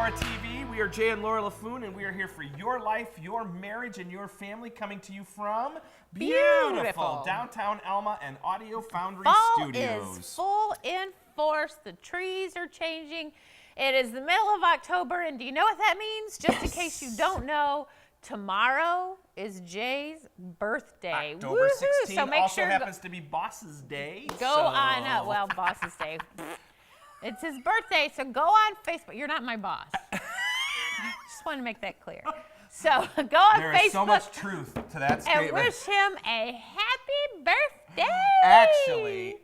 Laura TV. We are Jay and Laura Laffoon, and we are here for your life, your marriage, and your family, coming to you from beautiful downtown Alma and Audio Foundry Studios. Fall is full in force. The trees are changing. It is the middle of October, and do you know what that means? Just in case you don't know, tomorrow is Jay's birthday. October 16th so make also sure happens to be Boss's Day. Go on up. Well, Boss's Day. It's his birthday, so go on Facebook. You're not my boss. Just want to make that clear. So go on Facebook. There is so much truth to that statement. And wish him a happy birthday. Actually,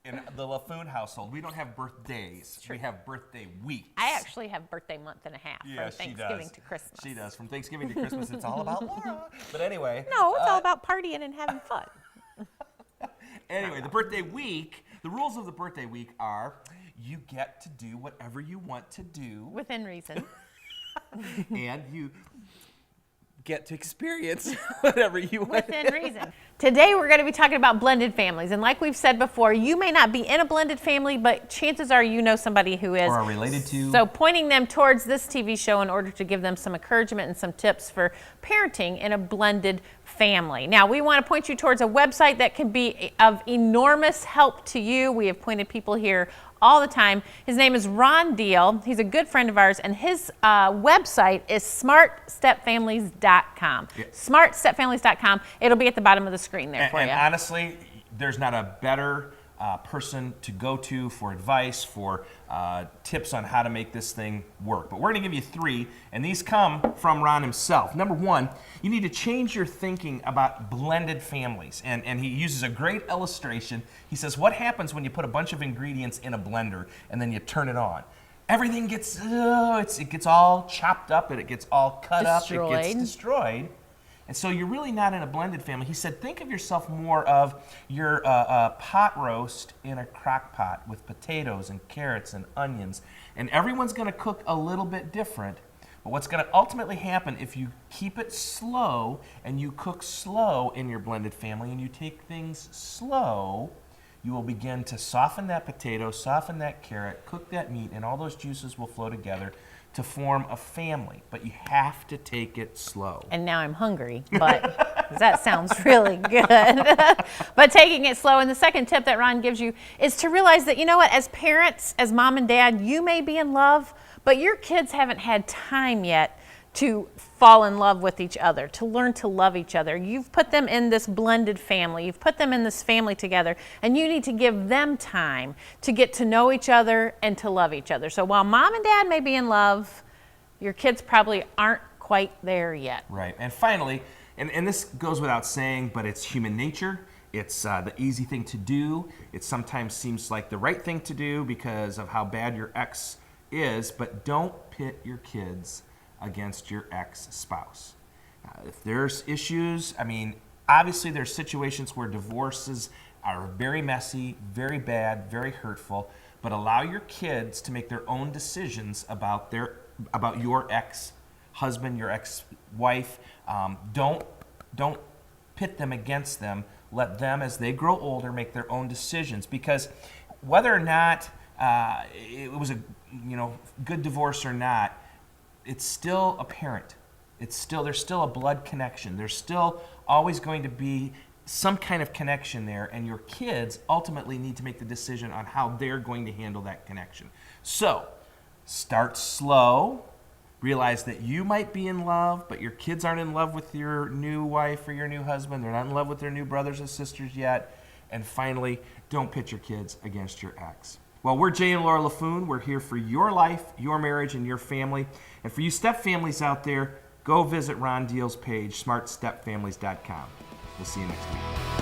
in the Laffoon household, we don't have birthdays. We have birthday weeks. I actually have birthday month and a half from Thanksgiving to Christmas. She does. From Thanksgiving to Christmas, it's all about Laura. But anyway. No, it's all about partying and having fun. Anyway, the birthday week, the rules of the birthday week are you get to do whatever you want to do. Within reason. And you get to experience whatever you want. Within reason. Today we're going to be talking about blended families. And like we've said before, you may not be in a blended family, but chances are you know somebody who is. Or are related to. So pointing them towards this TV show in order to give them some encouragement and some tips for parenting in a blended family. Now we want to point you towards a website that can be of enormous help to you. We have pointed people here all the time. His name is Ron Deal. He's a good friend of ours, and his website is smartstepfamilies.com. Yeah. Smartstepfamilies.com. It'll be at the bottom of the screen there for you. And honestly, there's not a better person to go to for advice, for tips on how to make this thing work. But we're going to give you 3, and these come from Ron himself. Number 1, you need to change your thinking about blended families. And he uses a great illustration. He says, what happens when you put a bunch of ingredients in a blender and then you turn it on? Everything gets, it gets all chopped up, and it gets all cut up, it gets destroyed. And so you're really not in a blended family. He said, think of yourself more of your pot roast in a crock pot with potatoes and carrots and onions. And everyone's going to cook a little bit different. But what's going to ultimately happen if you keep it slow and you cook slow in your blended family and you take things slow, you will begin to soften that potato, soften that carrot, cook that meat, and all those juices will flow together to form a family, but you have to take it slow. And now I'm hungry, but that sounds really good. But taking it slow. And the second tip that Ron gives you is to realize that, you know what, as parents, as mom and dad, you may be in love, but your kids haven't had time yet to fall in love with each other, to learn to love each other. You've put them in this blended family. You've put them in this family together, and you need to give them time to get to know each other and to love each other. So while mom and dad may be in love, your kids probably aren't quite there yet. Right. And finally, and this goes without saying, but it's human nature. It's the easy thing to do. It sometimes seems like the right thing to do because of how bad your ex is, but don't pit your kids against your ex-spouse. If there's issues, I mean, obviously there's situations where divorces are very messy, very bad, very hurtful, but allow your kids to make their own decisions about your ex-husband, your ex-wife. Don't pit them against them. Let them, as they grow older, make their own decisions, because whether or not it was a good divorce or not, it's still a parent. There's still a blood connection. There's still always going to be some kind of connection there, and your kids ultimately need to make the decision on how they're going to handle that connection. So, start slow. Realize that you might be in love, but your kids aren't in love with your new wife or your new husband. They're not in love with their new brothers and sisters yet. And finally, don't pit your kids against your ex. Well, we're Jay and Laura Laffoon. We're here for your life, your marriage, and your family. And for you step families out there, go visit Ron Deal's page, smartstepfamilies.com. We'll see you next week.